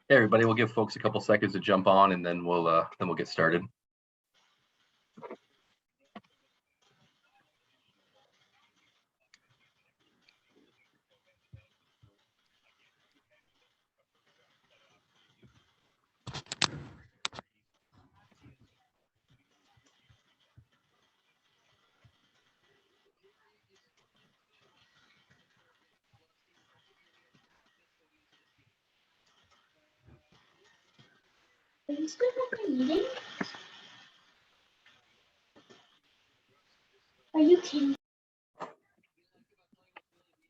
Hey everybody, we'll give folks a couple seconds to jump on, and then we'll get started. Are you still at the meeting? Are you kidding?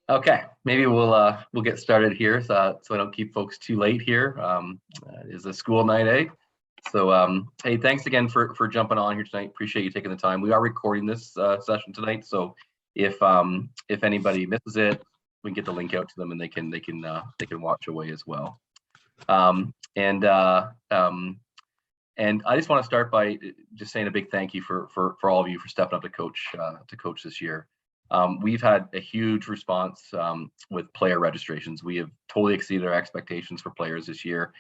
Okay, maybe we'll get started here, so I don't keep folks too late here. It is a school night, eh? So hey, thanks again for jumping on here tonight. Appreciate you taking the time. We are recording this session tonight, so if anybody misses it, we can get the link out to them, and they can watch away as well. And I just want to start by just saying a big thank you for all of you for stepping up to coach this year. We've had a huge response with player registrations. We have totally exceeded our expectations for players this year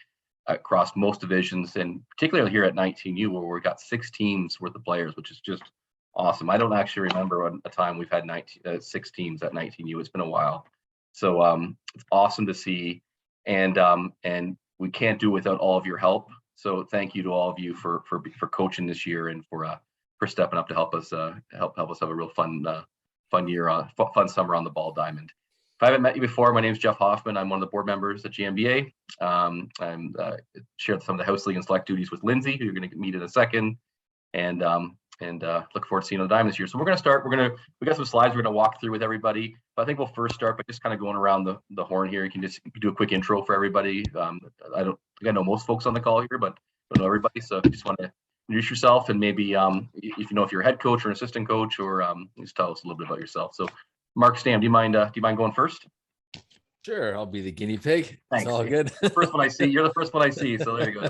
across most divisions, and particularly here at 19U, where we've got 6 teams worth of players, which is just awesome. I don't actually remember a time we've had 6 teams at 19U. It's been a while, so it's awesome to see, and we can't do it without all of your help. So thank you to all of you for coaching this year, and for stepping up to help us have a real fun year, fun summer on the ball diamond. If I haven't met you before, my name is Jeff Hoffman. I'm one of the board members at GMBA. I'm shared some of the house league and select duties with Lindsay, who you're going to meet in a second, and look forward to seeing you on the diamond this year. So we're going to start. We got some slides we're going to walk through with everybody, but I think we'll first start by just kind of going around the horn here. You can just do a quick intro for everybody. I don't think I know most folks on the call here, but I don't know everybody. So if you just want to introduce yourself, and maybe if you know if you're a head coach or an assistant coach, or just tell us a little bit about yourself. So Mark Stam, do you mind going first? Sure, I'll be the guinea pig. Thanks. It's all good. First one I see. You're the first one I see. So there you go.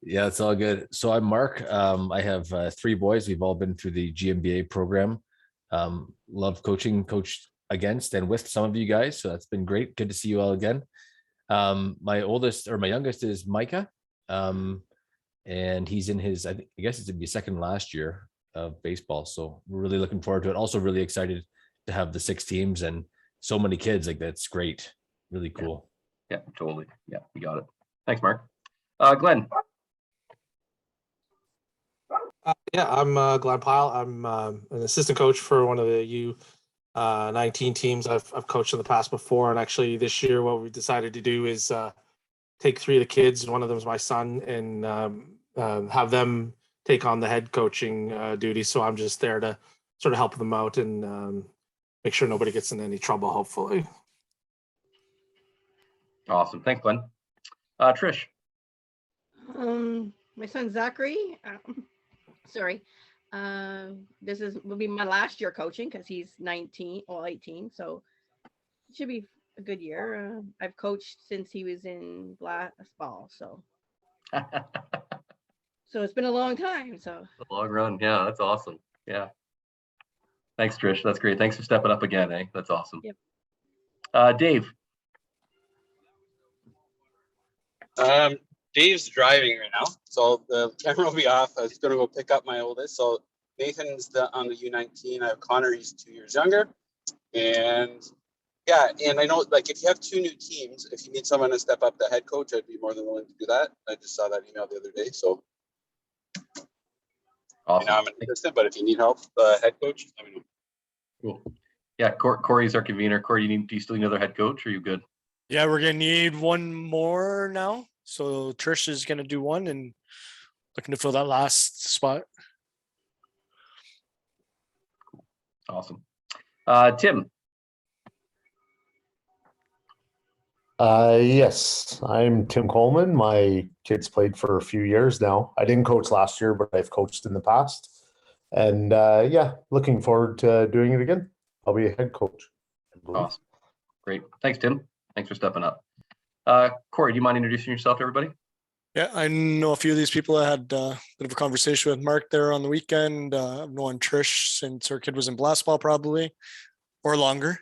Yeah, it's all good. So I'm Mark. I have 3 boys. We've all been through the GMBA program. Love coached against and with some of you guys. So that's been great. Good to see you all again. My youngest is Micah. And he's in his, I guess it's gonna be second last year of baseball. So we're really looking forward to it. Also really excited to have the 6 teams and so many kids. Like, that's great. Really cool. Yeah, totally. Yeah, you got it. Thanks, Mark. Glenn. Yeah, I'm Glenn Pyle. I'm an assistant coach for one of the U19 teams I've coached in the past before. And actually this year, what we decided to do is take 3 of the kids, and one of them is my son, and have them take on the head coaching duties. So I'm just there to sort of help them out and make sure nobody gets in any trouble, hopefully. Awesome. Thanks, Glenn. Trish. My son Zachary. This will be my last year coaching because he's 18, so it should be a good year. I've coached since he was in ball, so so it's been a long time. So a long run. Yeah, that's awesome. Yeah. Thanks, Trish. That's great. Thanks for stepping up again, eh? That's awesome. Yep. Dave. Dave's driving right now, so the camera will be off. I was going to go pick up my oldest. So Nathan's on the U19. I have Connor. He's 2 years younger. And yeah, and I know, like, if you have 2 new teams, if you need someone to step up the head coach, I'd be more than willing to do that. I just saw that email the other day. So Awesome. I'm an assistant, but if you need help, head coach, let me know. Cool. Yeah, Cory's our convener. Cory, do you still need another head coach, or are you good? Yeah, we're gonna need one more now. So Trish is gonna do one and looking to fill that last spot. Awesome. Tim. Yes, I'm Tim Coleman. My kids played for a few years now. I didn't coach last year, but I've coached in the past. And yeah, looking forward to doing it again. I'll be a head coach. Awesome. Great. Thanks, Tim. Thanks for stepping up. Cory, do you mind introducing yourself to everybody? Yeah, I know a few of these people. I had a bit of a conversation with Mark there on the weekend. I've known Trish since her kid was in blast ball, probably, or longer.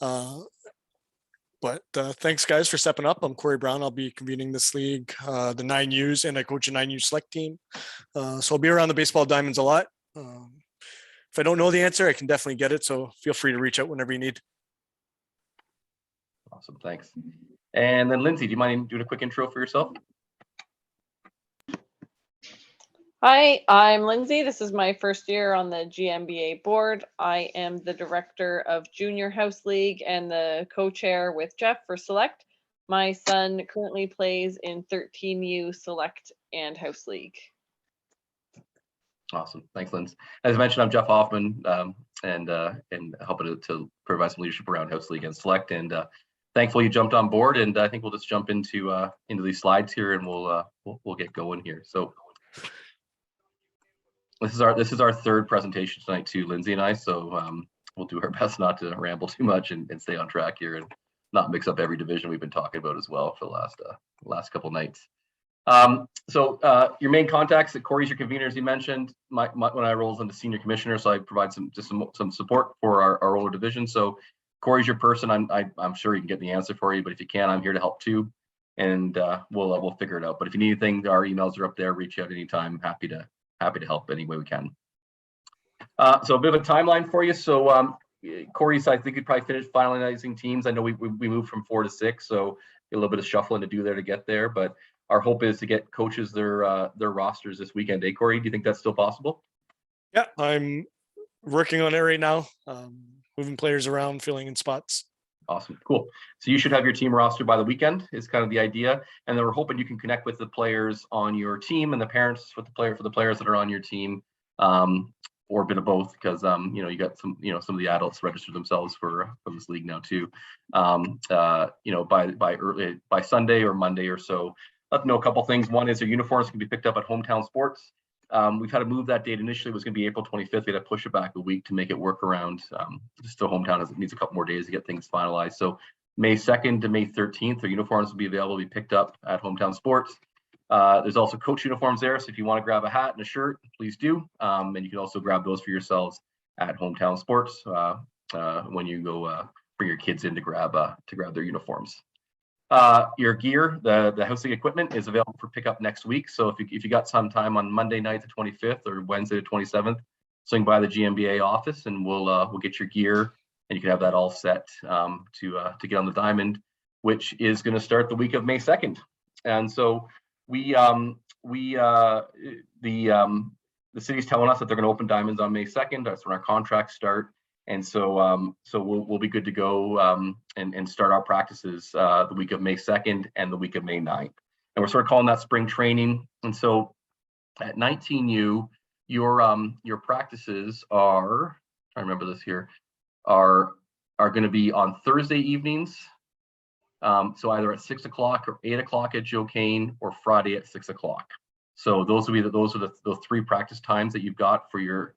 But But thanks, guys, for stepping up. I'm Cory Brown. I'll be convening this league, the 9Us, and I coach a 9U select team. So I'll be around the baseball diamonds a lot. If I don't know the answer, I can definitely get it. So feel free to reach out whenever you need. Awesome, thanks. And then Lindsay, do you mind doing a quick intro for yourself? Hi, I'm Lindsay. This is my first year on the GMBA board. I am the director of Junior House League and the co-chair with Jeff for Select. My son currently plays in 13U Select and House League. Awesome, thanks, Lindsay. As I mentioned, I'm Jeff Hoffman, and helping to provide some leadership around House League and Select. And thankfully, you jumped on board, and I think we'll just jump into these slides here, and we'll get going here. So. This is our third presentation tonight too, Lindsay and I. So we'll do our best not to ramble too much and stay on track here and not mix up every division we've been talking about as well for the last couple nights. So your main contacts at Cory's your convener, as you mentioned. When I roll into senior commissioner, so I provide some support for our older division. So Cory's your person. I'm sure he can get the answer for you, but if you can, I'm here to help too, and we'll figure it out. But if you need anything, our emails are up there. Reach out anytime. Happy to help any way we can. So a bit of a timeline for you. So Cory's, I think, we probably finished finalizing teams. I know we moved from 4 to 6, so a little bit of shuffling to do there to get there. But our hope is to get coaches their rosters this weekend. Eh, Cory? Do you think that's still possible? Yeah, I'm working on it right now. Moving players around, filling in spots. Awesome, cool. So you should have your team roster by the weekend is kind of the idea, and then we're hoping you can connect with the players on your team and the parents with the players that are on your team, or a bit of both, because you got some of the adults register themselves for this league now too. By Sunday or Monday or so. Let them know a couple things. One is their uniforms can be picked up at Hometown Sports. We've had to move that date. Initially, it was going to be April 25th. We had to push it back a week to make it work around. Just the Hometown needs a couple more days to get things finalized. So May 2nd to May 13th, their uniforms will be available to be picked up at Hometown Sports. There's also coach uniforms there. So if you want to grab a hat and a shirt, please do. And you can also grab those for yourselves at Hometown Sports when you go bring your kids in to grab their uniforms. Your gear, the house league equipment is available for pickup next week. So if you got some time on Monday night the 25th or Wednesday the 27th, swing by the GMBA office and we'll get your gear, and you can have that all set to get on the diamond, which is going to start the week of May 2nd. And so the city's telling us that they're going to open diamonds on May 2nd. That's when our contracts start. And so we'll be good to go and start our practices the week of May 2nd and the week of May 9th. And we're sort of calling that spring training. And so at 19U, your practices are, I remember this here, are going to be on Thursday evenings. So either at 6 o'clock or 8 o'clock at Joe Kane, or Friday at 6 o'clock. So those are the 3 practice times that you've got for your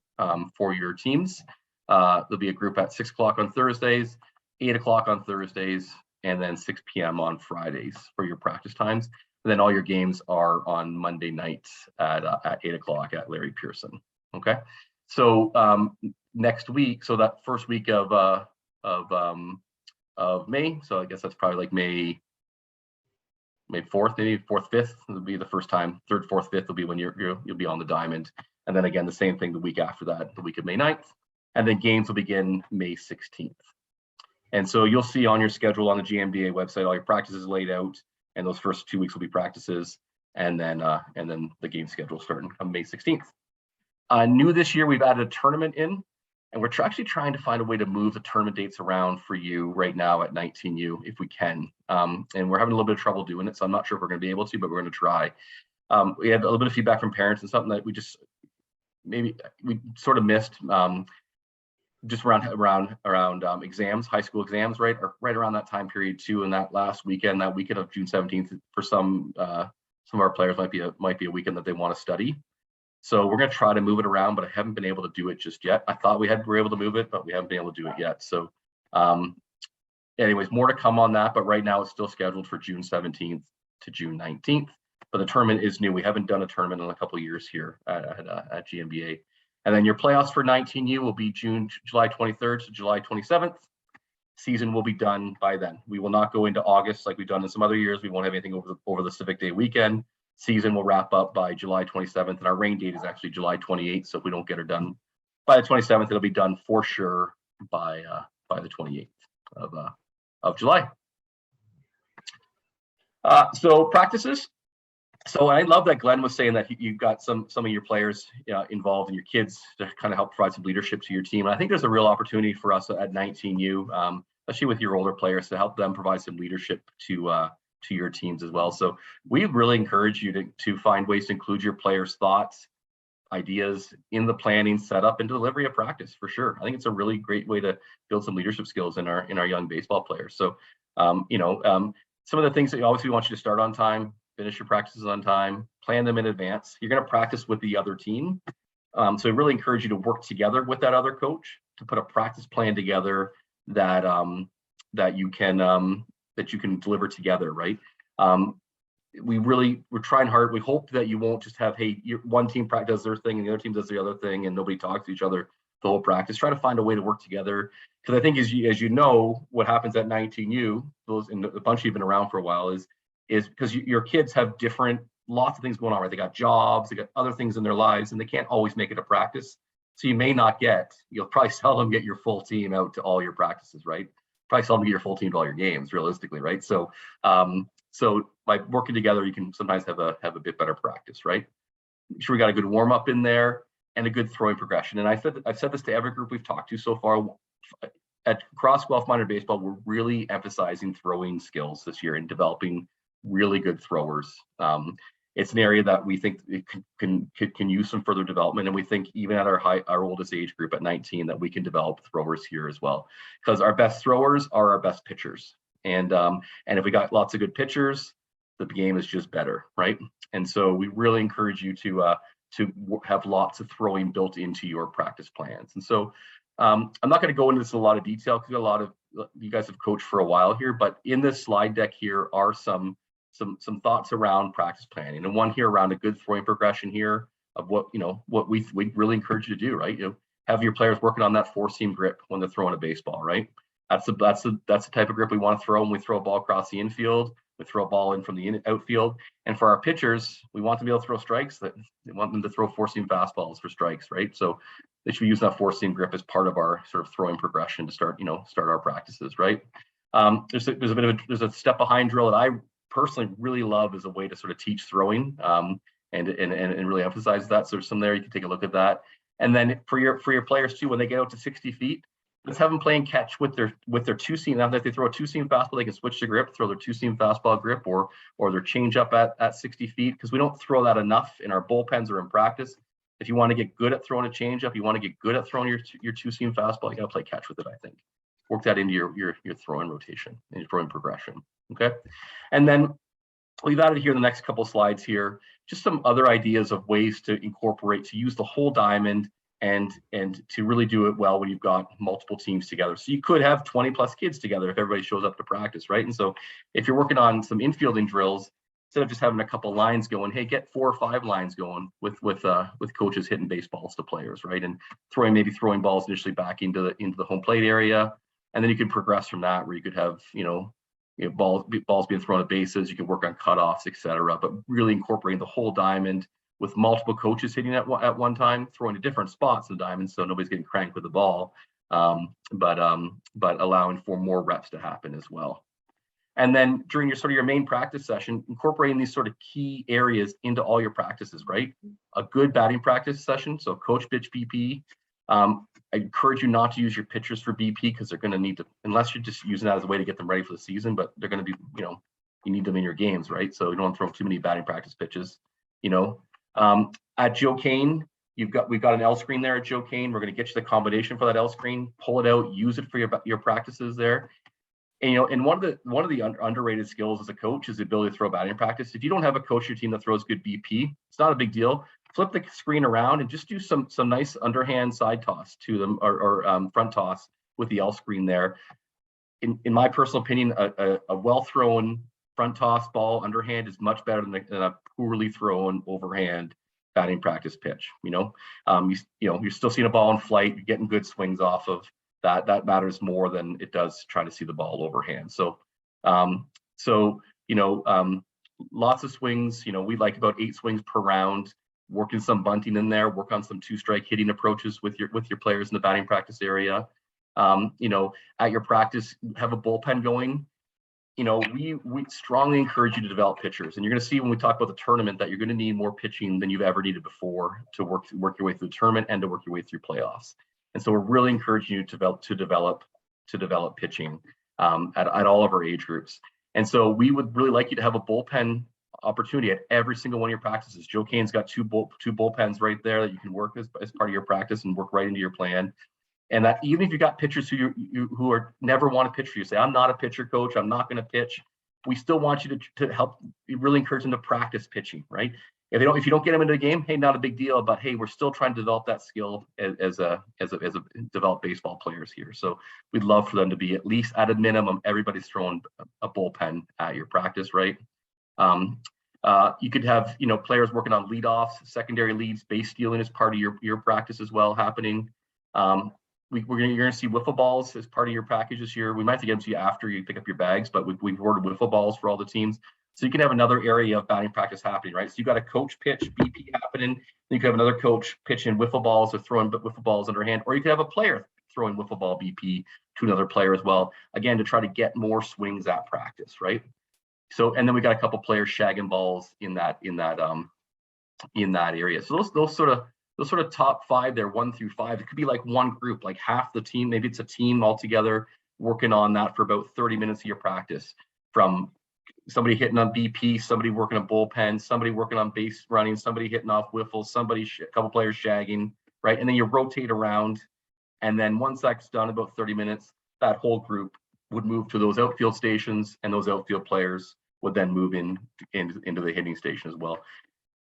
teams. There'll be a group at 6 o'clock on Thursdays, 8 o'clock on Thursdays, and then 6 p.m. on Fridays for your practice times. And then all your games are on Monday nights at 8 o'clock at Larry Pearson. Okay. So next week, so that first week of May, so I guess that's probably like May 4th, maybe 4th, 5th will be the first time. 3rd, 4th, 5th will be when you'll be on the diamond. And then again, the same thing the week after that, the week of May 9th. And then games will begin May 16th. And so you'll see on your schedule on the GMBA website, all your practices laid out, and those first 2 weeks will be practices, and then the game schedule starting on May 16th. New this year, we've added a tournament in, and we're actually trying to find a way to move the tournament dates around for you right now at 19U if we can. And we're having a little bit of trouble doing it, so I'm not sure if we're going to be able to, but we're going to try. We had a little bit of feedback from parents and something that we sort of missed. Just around exams, high school exams, right around that time period too. And that last weekend, that weekend of June 17th, for some of our players might be a weekend that they want to study. So we're going to try to move it around, but I haven't been able to do it just yet. I thought we were able to move it, but we haven't been able to do it yet. So anyways, more to come on that, but right now it's still scheduled for June 17th to June 19th. But the tournament is new. We haven't done a tournament in a couple of years here at GMBA. And then your playoffs for 19U will be July 23rd to July 27th. season will be done by then. We will not go into August like we've done in some other years. We won't have anything over the Civic Day weekend. Season will wrap up by July 27th, and our rain date is actually July 28th. So if we don't get it done by the 27th, it'll be done for sure by the 28th of July. So practices. So I love that Glenn was saying that you've got some of your players involved and your kids to kind of help provide some leadership to your team. And I think there's a real opportunity for us at 19U, especially with your older players, to help them provide some leadership to your teams as well. So we really encourage you to find ways to include your players' thoughts, ideas in the planning, setup, and delivery of practice for sure. I think it's a really great way to build some leadership skills in our young baseball players. So some of the things that obviously we want you to start on time, finish your practices on time, plan them in advance. You're going to practice with the other team. So I really encourage you to work together with that other coach to put a practice plan together that you can deliver together, right? We're trying hard. We hope that you won't just have, hey, one team does their thing and the other team does the other thing and nobody talks to each other the whole practice. Try to find a way to work together. Because I think as you know, what happens at 19U, those and a bunch of you have been around for a while, is because your kids have lots of things going on, right? They got jobs, they got other things in their lives, and they can't always make it a practice. So you'll probably seldom get your full team out to all your practices, right? Probably seldom get your full team to all your games, realistically, right? So by working together, you can sometimes have a bit better practice, right? Make sure we got a good warm up in there and a good throwing progression. And I've said this to every group we've talked to so far. Across Guelph minor baseball, we're really emphasizing throwing skills this year and developing really good throwers. It's an area that we think it can use some further development, and we think even at our oldest age group at 19 that we can develop throwers here as well, because our best throwers are our best pitchers, and if we got lots of good pitchers, the game is just better, right? And so we really encourage you to have lots of throwing built into your practice plans. And so I'm not going to go into this in a lot of detail because a lot of you guys have coached for a while here, but in this slide deck here are some thoughts around practice planning, and one here around a good throwing progression here of what we really encourage you to do, right? Have your players working on that four-seam grip when they're throwing a baseball, right? That's the type of grip we want to throw when we throw a ball across the infield. We throw a ball in from the outfield, and for our pitchers, we want them to be able to throw strikes. We want them to throw four-seam fastballs for strikes, right? So they should be using that four-seam grip as part of our sort of throwing progression to start our practices, right? There's a step behind drill that I personally really love as a way to sort of teach throwing and really emphasize that. So there's some there, you can take a look at that. And then for your players too, when they get out to 60 feet, let's have them playing catch with their two-seam. Now that they throw a two-seam fastball, they can switch the grip, throw their two-seam fastball grip or their change up at 60 feet, because we don't throw that enough in our bullpens or in practice. If you want to get good at throwing a change up, you want to get good at throwing your two-seam fastball, you got to play catch with it, I think. Work that into your throwing rotation and your throwing progression, okay? And then we've added here the next couple of slides here, just some other ideas of ways to incorporate, to use the whole diamond and to really do it well when you've got multiple teams together. So you could have 20 plus kids together if everybody shows up to practice, right? And so if you're working on some infielding drills, instead of just having a couple lines going, hey, get 4 or 5 lines going with coaches hitting baseballs to players, right? And throwing balls initially back into the home plate area, and then you can progress from that, where you could have balls being thrown at bases. You can work on cutoffs, etc. But really incorporating the whole diamond with multiple coaches hitting at one time, throwing to different spots in the diamond, so nobody's getting cranked with the ball, but allowing for more reps to happen as well. And then during your main practice session, incorporating these sort of key areas into all your practices, right? A good batting practice session, so coach pitch BP. I encourage you not to use your pitchers for BP, because they're going to need to, unless you're just using that as a way to get them ready for the season, but they're going to be, you need them in your games, right? So you don't want to throw too many batting practice pitches, At Joe Kane, we've got an L screen there at Joe Kane. We're going to get you the combination for that L screen, pull it out, use it for your practices there. And and one of the underrated skills as a coach is the ability to throw batting practice. If you don't have a coach on your team that throws good BP, it's not a big deal. Flip the screen around and just do some nice underhand side toss to them, or front toss with the L screen there. In my personal opinion, a well thrown front toss ball underhand is much better than a poorly thrown overhand batting practice pitch. You're still seeing a ball in flight, you're getting good swings off of that matters more than it does trying to see the ball overhand. So lots of swings. We like about 8 swings per round. Working some bunting in there. Work on some 2-strike hitting approaches with your players in the batting practice area. At your practice, have a bullpen going. We strongly encourage you to develop pitchers, and you're going to see when we talk about the tournament that you're going to need more pitching than you've ever needed before to work your way through the tournament and to work your way through playoffs. And so we're really encouraging you to develop pitching at all of our age groups. And so we would really like you to have a bullpen opportunity at every single one of your practices. Joe Kane's got two bullpens right there that you can work as part of your practice and work right into your plan. And that even if you got pitchers who are never want to pitch for you, say, I'm not a pitcher, coach, I'm not going to pitch. We still want you to help. We really encourage them to practice pitching, right? If you don't get them into the game, hey, not a big deal. But hey, we're still trying to develop that skill as develop baseball players here. So we'd love for them to be at least at a minimum. Everybody's throwing a bullpen at your practice, right? You could have players working on leadoffs, secondary leads, base stealing as part of your practice as well happening. You're going to see wiffle balls as part of your package this year. We might have to get them to you after you pick up your bags, but we've ordered wiffle balls for all the teams. So you can have another area of batting practice happening, right? So you got a coach pitch BP happening. Then you could have another coach pitching wiffle balls or throwing wiffle balls underhand, or you could have a player throwing wiffle ball BP to another player as well. Again, to try to get more swings at practice, right? So, and then we got a couple players shagging balls in that area. So those sort of top 5 there, 1 through 5, it could be like one group, like half the team, maybe it's a team all together working on that for about 30 minutes of your practice, from somebody hitting on BP, somebody working on bullpen, somebody working on base running, somebody hitting off wiffles, a couple players shagging, right? And then you rotate around. And then once that's done, about 30 minutes, that whole group would move to those outfield stations, and those outfield players would then move into the hitting station as well.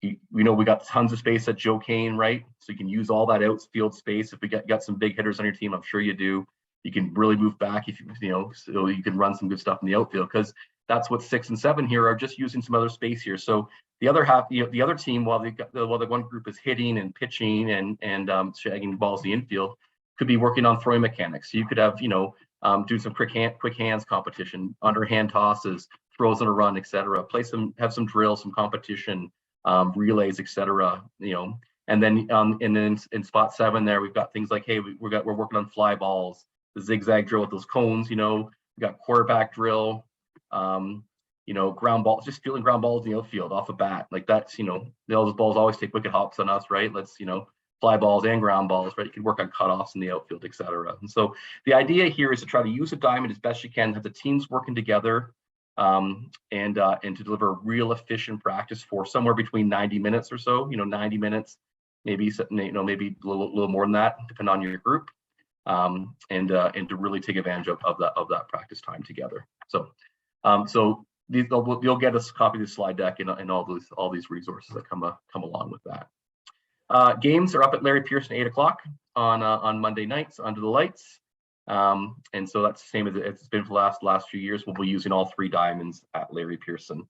We got tons of space at Joe Kane, right? So you can use all that outfield space. If we got some big hitters on your team, I'm sure you do. You can really move back if so you can run some good stuff in the outfield, because that's what 6 and 7 here are, just using some other space here. So the other half, the other team, while the one group is hitting and pitching and shagging balls in the infield, could be working on throwing mechanics. So you could have do some quick hands competition, underhand tosses, throws on a run, etc. Have some drills, some competition. Relays, etc. And then in spot 7 there, we've got things like, hey, we're working on fly balls, the zigzag drill with those cones. We got quarterback drill, ground balls, just fielding ground balls in the outfield off a bat. Like that's those balls always take wicked hops on us, right? Let's fly balls and ground balls, right? You can work on cutoffs in the outfield, etc. And so the idea here is to try to use a diamond as best you can, have the teams working together. And to deliver a real efficient practice for somewhere between 90 minutes or so, 90 minutes, maybe maybe a little more than that, depending on your group, and to really take advantage of that practice time together. So, you'll get a copy of the slide deck and all these resources that come along with that. Games are up at Larry Pearson 8 o'clock on Monday nights under the lights. And so that's the same as it's been for the last few years. We'll be using all 3 diamonds at Larry Pearson.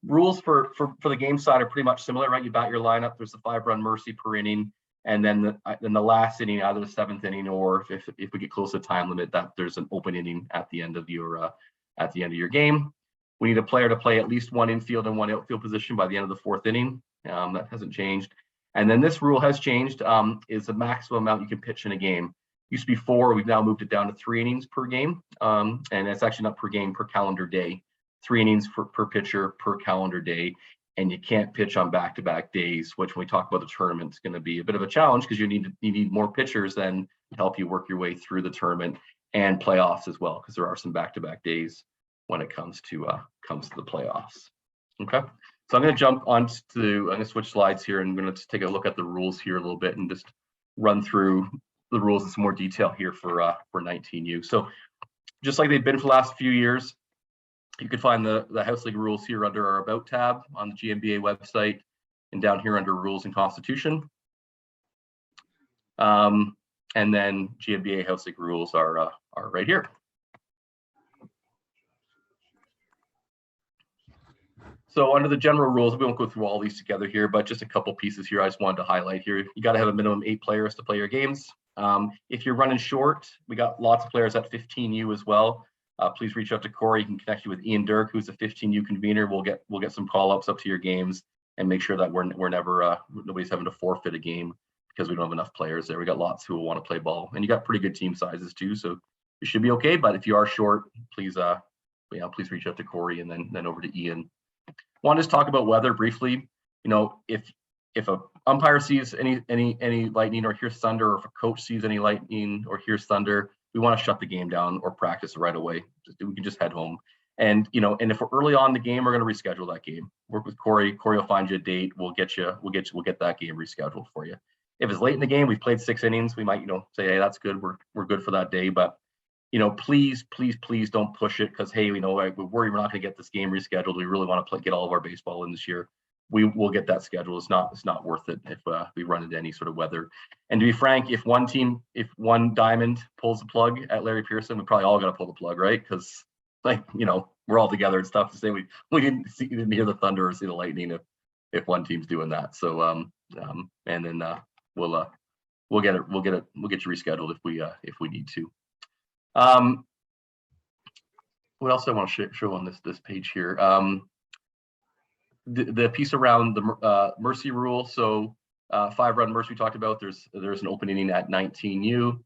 Rules for the game side are pretty much similar, right? You bat your lineup. There's a 5-run mercy per inning, and then the last inning, either the 7th inning, or if we get close to time limit, that there's an open inning at the end of your game. We need a player to play at least 1 infield and 1 outfield position by the end of the 4th inning. That hasn't changed. And then this rule has changed. Is the maximum amount you can pitch in a game. Used to be 4, we've now moved it down to 3 innings per game. And it's actually not per game, per calendar day. 3 innings per pitcher per calendar day. And you can't pitch on back-to-back days, which when we talk about the tournament, is going to be a bit of a challenge, because you need more pitchers then to help you work your way through the tournament and playoffs as well, because there are some back-to-back days when it comes to the playoffs. Okay, so I'm going to I'm going to switch slides here, and I'm going to take a look at the rules here a little bit and just run through the rules in some more detail here for 19U. So just like they've been for the last few years, you can find the House League rules here under our About tab on the GMBA website, and down here under Rules and Constitution. And then GMBA House League rules are right here. So under the general rules, we won't go through all these together here, but just a couple pieces here I just wanted to highlight here. You got to have a minimum 8 players to play your games. If you're running short, we got lots of players at 15U as well. Please reach out to Cory. He can connect you with Ian Dirk, who's a 15U convener. We'll get some call-ups up to your games and make sure that we're never nobody's having to forfeit a game because we don't have enough players there. We got lots who will want to play ball, and you got pretty good team sizes too, so you should be okay. But if you are short, please please reach out to Cory and then over to Ian. Want to just talk about weather briefly. You know, if a umpire sees any lightning or hears thunder, or if a coach sees any lightning or hears thunder, we want to shut the game down or practice right away. We can just head home. And you know, and if we're early on in the game, we're going to reschedule that game. Work with Cory. Cory will find you a date. We'll get that game rescheduled for you. If it's late in the game, we've played 6 innings, we might, you know, say, hey, that's good. We're good for that day. But you know, please don't push it because, hey, you know, we worry we're not going to get this game rescheduled. We really want to get all of our baseball in this year. We will get that schedule. It's not worth it if we run into any sort of weather. And to be frank, if one diamond pulls the plug at Larry Pearson, we probably all got to pull the plug, right? Because like, you know, we're all together. It's tough to say we didn't hear the thunder or see the lightning if one team's doing that. So and then we'll get you rescheduled if we need to. What else I want to show on this page here? The piece around the mercy rule. So 5-run mercy we talked about. There's an open inning at 19U,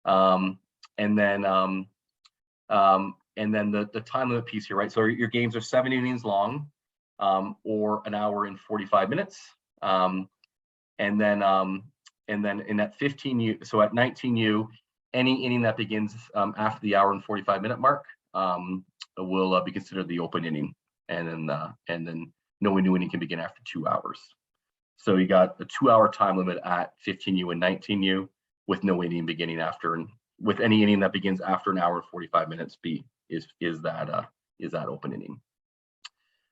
and then the time limit piece here, right? So your games are 7 innings long, or an hour and 45 minutes, and then in that 15U, so at 19U, any inning that begins after the hour and 45 minute mark will be considered the open inning, and then no new inning can begin after 2 hours. So you got a 2-hour time limit at 15U and 19U with no inning beginning after, and with any inning that begins after an hour and 45 minutes is that open inning.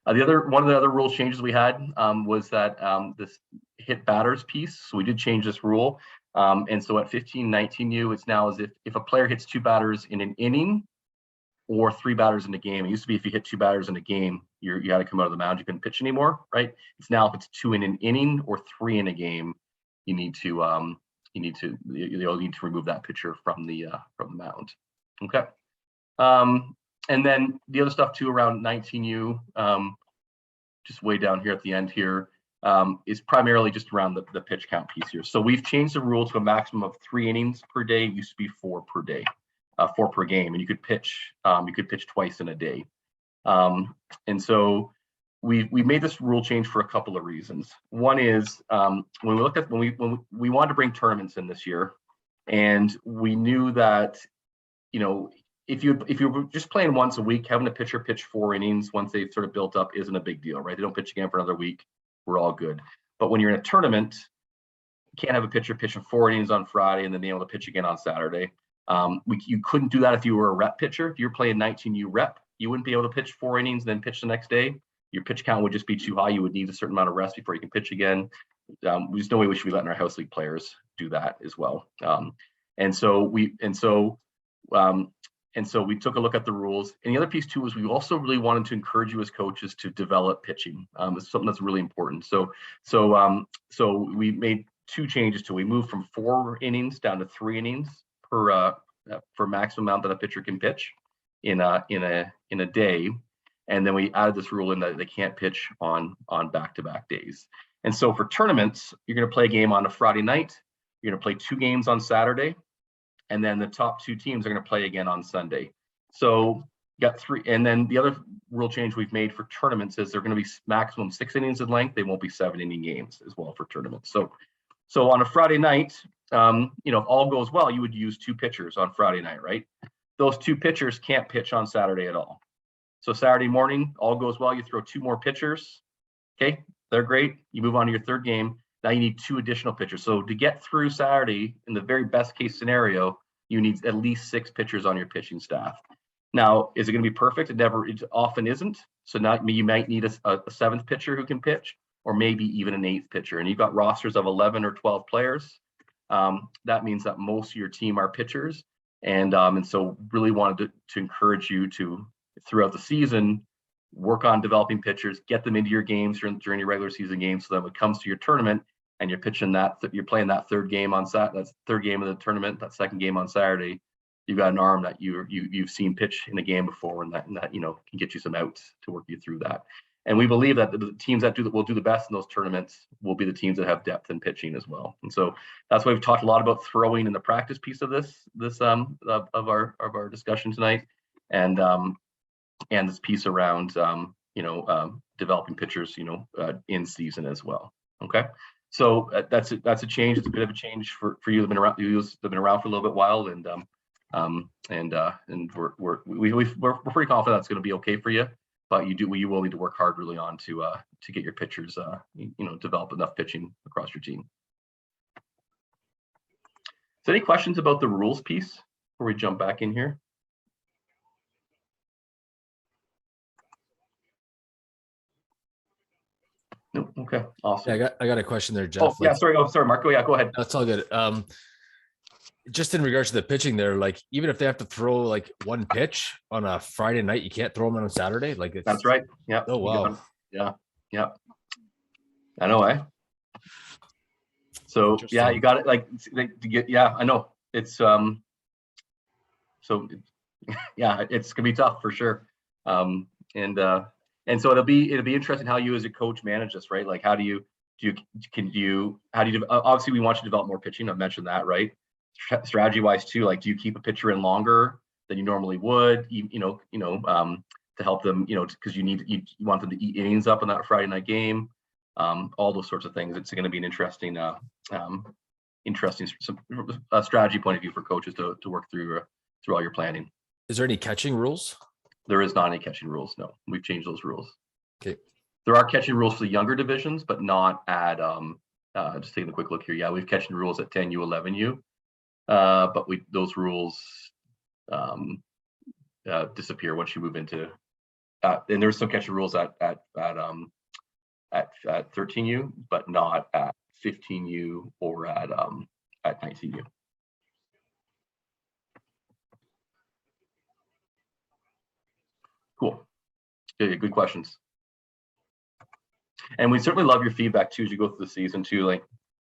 One of the other rule changes we had was that this hit batters piece. So we did change this rule. And so at 15-19U, it's now as if a player hits 2 batters in an inning or 3 batters in a game. It used to be if you hit 2 batters in a game, you had to come out of the mound. You couldn't pitch anymore, right? It's now if it's 2 in an inning or 3 in a game, you'll need to remove that pitcher from the mound. Okay. And then the other stuff too around 19U, just way down here at the end here, is primarily just around the pitch count piece here. So we've changed the rule to a maximum of 3 innings per day. It used to be 4 per day, 4 per game, and you could pitch twice in a day. And so we made this rule change for a couple of reasons. One is when we wanted to bring tournaments in this year, and we knew that, you know, if you were just playing once a week, having a pitcher pitch 4 innings once they've sort of built up isn't a big deal, right? They don't pitch again for another week. We're all good. But when you're in a tournament, you can't have a pitcher pitching 4 innings on Friday and then be able to pitch again on Saturday. You couldn't do that if you were a rep pitcher. If you're playing 19U rep, you wouldn't be able to pitch 4 innings and then pitch the next day. Your pitch count would just be too high. You would need a certain amount of rest before you can pitch again. There's no way we should be letting our house league players do that as well. And so we took a look at the rules. And the other piece too is we also really wanted to encourage you as coaches to develop pitching. It's something that's really important. So we made 2 changes to. We moved from 4 innings down to 3 innings for maximum amount that a pitcher can pitch in a day. And then we added this rule in that they can't pitch on back-to-back days. And so for tournaments, you're going to play a game on a Friday night. You're going to play 2 games on Saturday. And then the top 2 teams are going to play again on Sunday. So you got 3. And then the other rule change we've made for tournaments is they're going to be maximum 6 innings in length. They won't be 7-inning games as well for tournaments. So on a Friday night, you know, if all goes well, you would use 2 pitchers on Friday night, right? Those 2 pitchers can't pitch on Saturday at all. So Saturday morning, all goes well, you throw 2 more pitchers. Okay, they're great. You move on to your 3rd game. Now you need 2 additional pitchers. So to get through Saturday, in the very best case scenario, you need at least 6 pitchers on your pitching staff. Now, is it going to be perfect? It often isn't. So now you might need a 7th pitcher who can pitch, or maybe even an 8th pitcher. And you've got rosters of 11 or 12 players. That means that most of your team are pitchers. And so really wanted to encourage you to, throughout the season, work on developing pitchers, get them into your games during your regular season games, so that when it comes to your tournament and you're pitching that, you're playing that third game on Saturday, that's third game of the tournament, that second game on Saturday, you've got an arm that you've seen pitch in a game before, and that can get you some outs to work you through that. And we believe that the teams that will do the best in those tournaments will be the teams that have depth in pitching as well. And so that's why we've talked a lot about throwing in the practice piece of this of our discussion tonight, and this piece around developing pitchers in season as well. Okay, so that's a change. It's a bit of a change for you that have been around for a little bit while, and we're pretty confident that's going to be okay for you. But you will need to work hard really on to get your pitchers develop enough pitching across your team. So any questions about the rules piece before we jump back in here? No. Okay. Awesome. Yeah, I got a question there, Jeff. Oh, yeah. Sorry, Marco. Yeah, go ahead. That's all good. Just in regards to the pitching there, like even if they have to throw like one pitch on a Friday night, you can't throw them on a Saturday. Like that's right. Yeah. Oh wow. Yeah. I know. So yeah, you got it. Yeah, I know. It's so yeah, it's gonna be tough for sure. And so it'll be interesting how you as a coach manage this, right? Like how do you obviously we want you to develop more pitching. I've mentioned that, right? Strategy wise too, like do you keep a pitcher in longer than you normally would, to help them, because you want them to eat innings up in that Friday night game, all those sorts of things. It's going to be an interesting strategy point of view for coaches to work through all your planning. Is there any catching rules? There is not any catching rules. No, we've changed those rules. Okay. There are catching rules for the younger divisions, but not at just taking a quick look here. Yeah, we've catching rules at 10U, 11U. But those rules disappear once you move into and there's some catching rules at 13U, but not at 15U or at 19U. Cool. Yeah, good questions. And we certainly love your feedback too as you go through the season too. Like,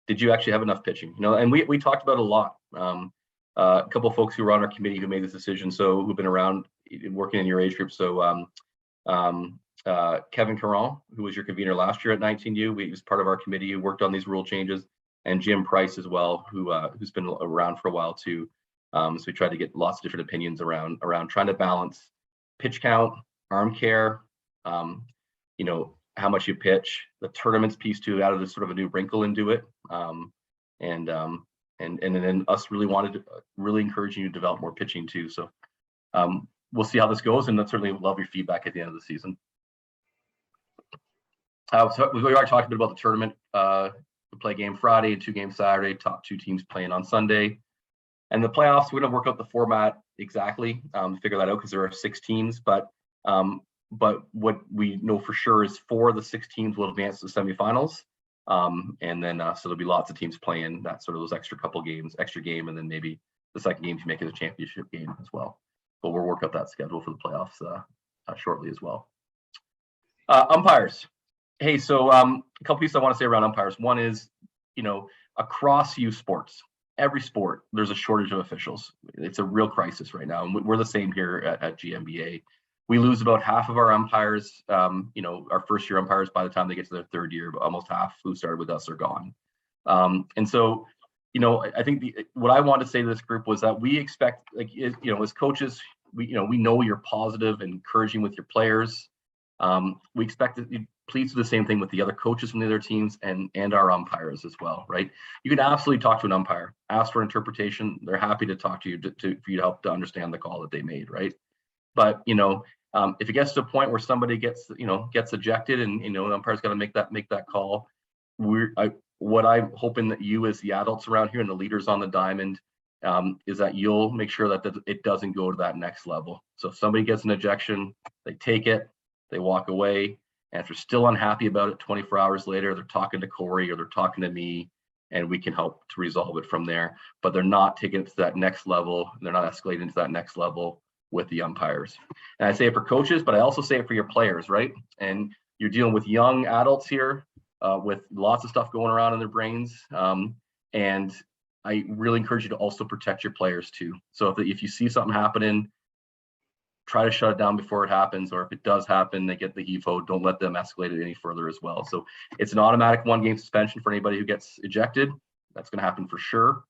did you actually have enough pitching? And we talked about a lot. A couple of folks who were on our committee who made this decision, so who've been around working in your age group. So Kevin Caron, who was your convener last year at 19U, he was part of our committee who worked on these rule changes, and Jim Price as well, who's been around for a while too. So we tried to get lots of different opinions around trying to balance pitch count, arm care, how much you pitch, the tournaments piece too, added a sort of a new wrinkle into it. And then us really encouraging you to develop more pitching too. So we'll see how this goes, and certainly love your feedback at the end of the season. So we already talked a bit about the tournament. We play a game Friday and 2 games Saturday, top 2 teams playing on Sunday. And the playoffs, we're going to work out the format exactly, figure that out because there are 6 teams, but what we know for sure is 4 of the 6 teams will advance to the semifinals. And then so there'll be lots of teams playing that sort of those extra game, and then maybe the second game to make it a championship game as well. But we'll work out that schedule for the playoffs shortly as well. Umpires. Hey, so a couple pieces I want to say around umpires. One is, across youth sports, every sport, there's a shortage of officials. It's a real crisis right now, and we're the same here at GMBA. We lose about half of our umpires, our first year umpires by the time they get to their 3rd year, but almost half who started with us are gone. And so, I think what I wanted to say to this group was that we expect, as coaches, we know you're positive and encouraging with your players. We expect that you please do the same thing with the other coaches from the other teams and our umpires as well, right? You can absolutely talk to an umpire, ask for interpretation. They're happy to talk to you for you to help to understand the call that they made, right? But if it gets to a point where somebody gets ejected and the umpire's got to make that call, what I'm hoping that you as the adults around here and the leaders on the diamond is that you'll make sure that it doesn't go to that next level. So if somebody gets an ejection, they take it, they walk away, and if they're still unhappy about it 24 hours later, they're talking to Cory or they're talking to me, and we can help to resolve it from there. But they're not taking it to that next level. They're not escalating to that next level with the umpires. And I say it for coaches, but I also say it for your players, right? And you're dealing with young adults here with lots of stuff going around in their brains. And I really encourage you to also protect your players too. So if you see something happening, try to shut it down before it happens, or if it does happen, they get the HEFO, don't let them escalate it any further as well. So it's an automatic 1-game suspension for anybody who gets ejected. That's going to happen for sure.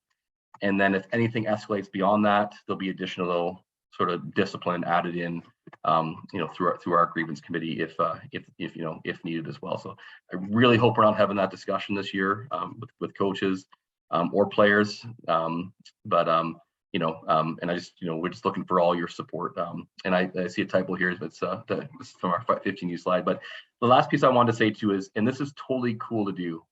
And then if anything escalates beyond that, there'll be additional sort of discipline added in, through our grievance committee if needed as well. So I really hope we're not having that discussion this year with coaches or players. And I just, we're just looking for all your support. And I see a typo here. It's this is from our 15U slide. But the last piece I wanted to say too is, and this is totally cool to do,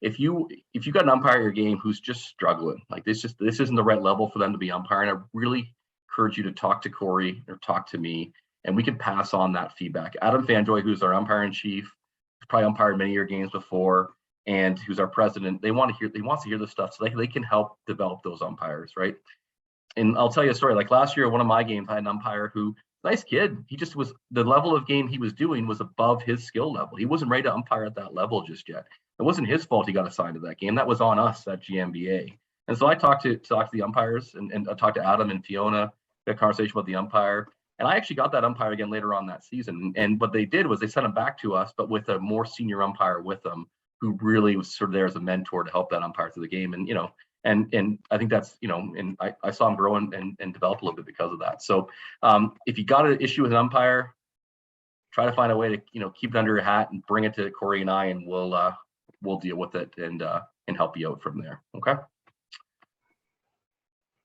if you got an umpire at your game who's just struggling, like this isn't the right level for them to be umpiring, I really encourage you to talk to Cory or talk to me, and we can pass on that feedback. Adam Fanjoy, who's our umpire in chief, who's probably umpired many of your games before, and who's our president, he wants to hear this stuff so they can help develop those umpires, right? And I'll tell you a story. Like last year, one of my games, I had an umpire who, nice kid, he just was, the level of game he was doing was above his skill level. He wasn't ready to umpire at that level just yet. It wasn't his fault he got assigned to that game. That was on us at GMBA. And so I talked to the umpires and I talked to Adam and Fiona, had a conversation with the umpire. And I actually got that umpire again later on that season. And what they did was they sent him back to us, but with a more senior umpire with them who really was sort of there as a mentor to help that umpire through the game. And, and I think that's, and I saw him grow and develop a little bit because of that. So if you got an issue with an umpire, try to find a way to, keep it under your hat and bring it to Cory and I, and we'll deal with it and help you out from there. Okay.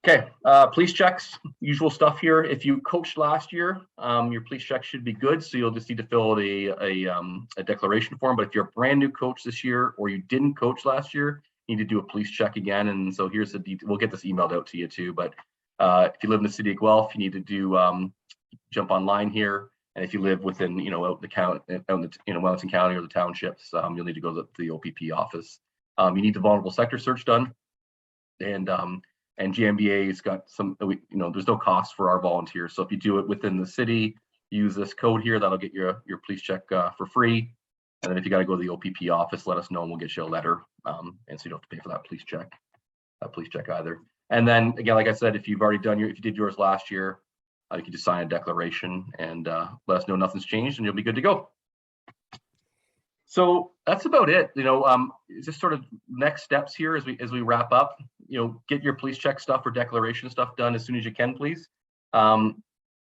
Okay. Police checks, usual stuff here. If you coached last year, your police check should be good. So you'll just need to fill out a declaration form. But if you're a brand new coach this year, or you didn't coach last year, you need to do a police check again. And so here's the detail. We'll get this emailed out to you too. But if you live in the city of Guelph, you need to do jump online here. And if you live within, out the count, Wellington County or the townships, you'll need to go to the OPP office. You need the vulnerable sector search done, and GMBA's got some. There's no cost for our volunteers. So if you do it within the city, use this code here. That'll get your police check for free. And then if you got to go to the OPP office, let us know and we'll get you a letter. And so you don't have to pay for that police check either. And then again, like I said, if you've already done if you did yours last year, you can just sign a declaration and let us know nothing's changed, and you'll be good to go. So that's about it. Just sort of next steps here as we wrap up. Get your police check stuff or declaration stuff done as soon as you can, please. End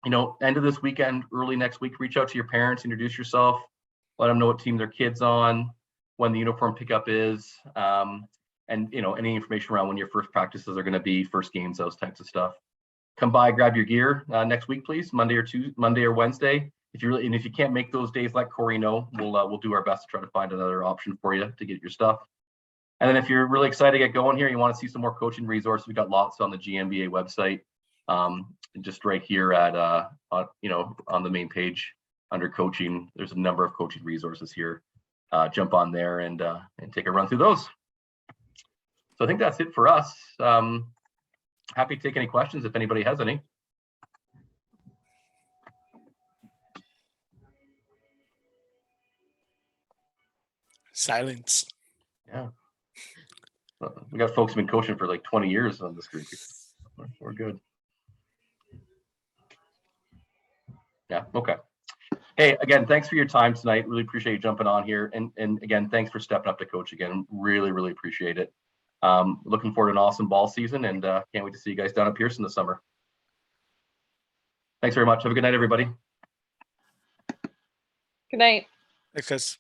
of this weekend, early next week, reach out to your parents, introduce yourself, let them know what team their kid's on, when the uniform pickup is, and any information around when your first practices are going to be, first games, those types of stuff. Come by, grab your gear next week, please. Monday or Wednesday. If you can't make those days, let Cory know. We'll do our best to try to find another option for you to get your stuff. And then if you're really excited to get going here, you want to see some more coaching resources, we got lots on the GMBA website. Just right here at on the main page under coaching, there's a number of coaching resources here. Jump on there and take a run through those. So I think that's it for us. Happy to take any questions if anybody has any. Silence. Yeah. We got folks who've been coaching for like 20 years on this group. We're good. Yeah, okay. Hey, again, thanks for your time tonight. Really appreciate you jumping on here. And again, thanks for stepping up to coach again. Really, really appreciate it. Looking forward to an awesome ball season, and can't wait to see you guys down at Pearson this summer. Thanks very much. Have a good night, everybody. Good night. Thanks, guys.